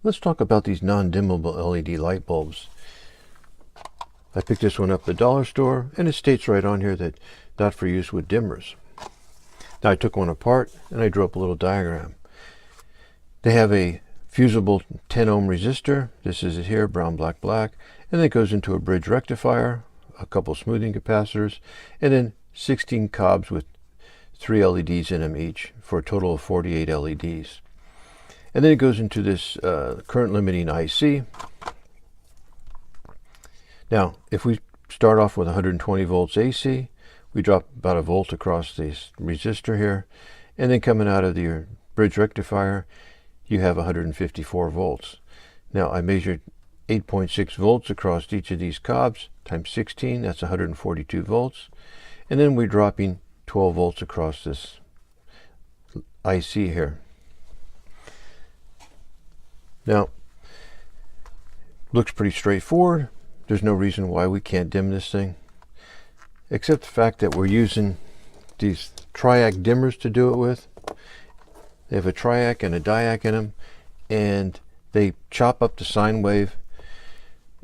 Let's talk about these non-dimmable LED light bulbs. I picked this one up at the dollar store, and it states right on here that not for use with dimmers. Now I took one apart and I drew up a little diagram. They have a fusible 10 ohm resistor. This is it here, brown, black, black. And then it goes into a bridge rectifier, a couple smoothing capacitors, and then 16 cobs with 3 LEDs in them each for a total of 48 LEDs. And then it goes into this current limiting IC. Now, if we start off with 120 volts AC, we drop about a volt across this resistor here, and then coming out of your bridge rectifier, you have 154 volts. Now, I measured 8.6 volts across each of these cobs times 16, that's 142 volts. And then we're dropping 12 volts across this IC here. Now, looks pretty straightforward. There's no reason why we can't dim this thing, except the fact that we're using these triac dimmers to do it with. They have a triac and a diac in them, and they chop up the sine wave,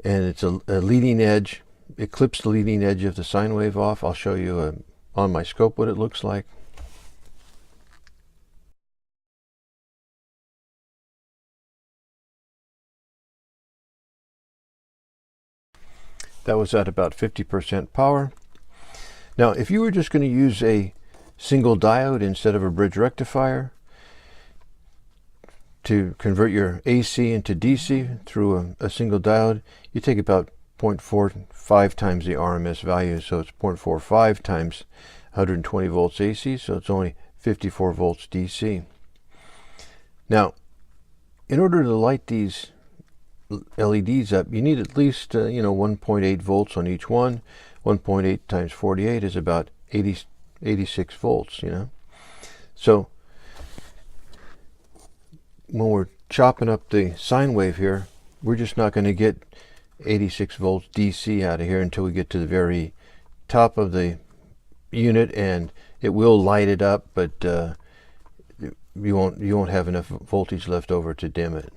and it's a leading edge. It clips the leading edge of the sine wave off. I'll show you on my scope what it looks like. That was at about 50% power. Now, if you were just going to use a single diode instead of a bridge rectifier to convert your AC into DC through a single diode, you take about 0.45 times the RMS value, so it's 0.45 times 120 volts AC, so it's only 54 volts DC. Now, in order to light these LEDs up, you need at least 1.8 volts on each one. 1.8 times 48 is about 86 volts, So when we're chopping up the sine wave here, we're just not going to get 86 volts DC out of here until we get to the very top of the unit, and it will light it up, but you won't have enough voltage left over to dim it.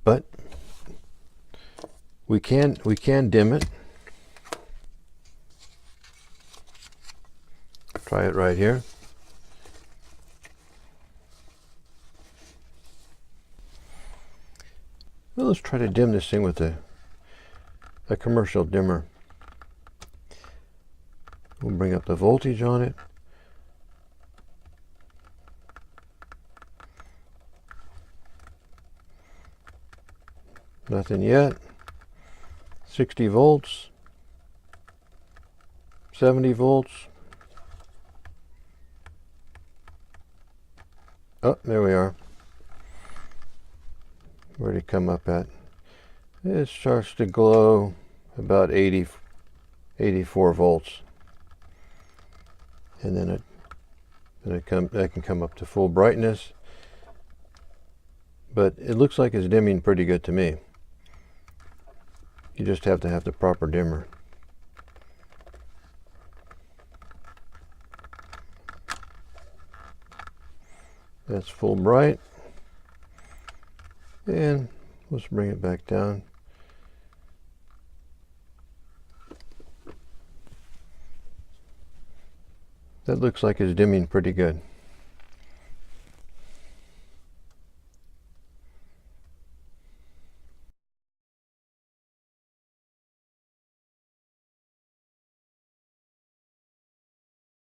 But we can dim it. Try it right here. Well, let's try to dim this thing with a commercial dimmer. We'll bring up the voltage on it. Nothing yet. 60 volts. 70 volts. Oh, there we are. Where'd it come up at? It starts to glow about 84 volts. And then that can come up to full brightness. But it looks like it's dimming pretty good to me. You just have to have the proper dimmer. That's full bright. And let's bring it back down. That looks like it's dimming pretty good.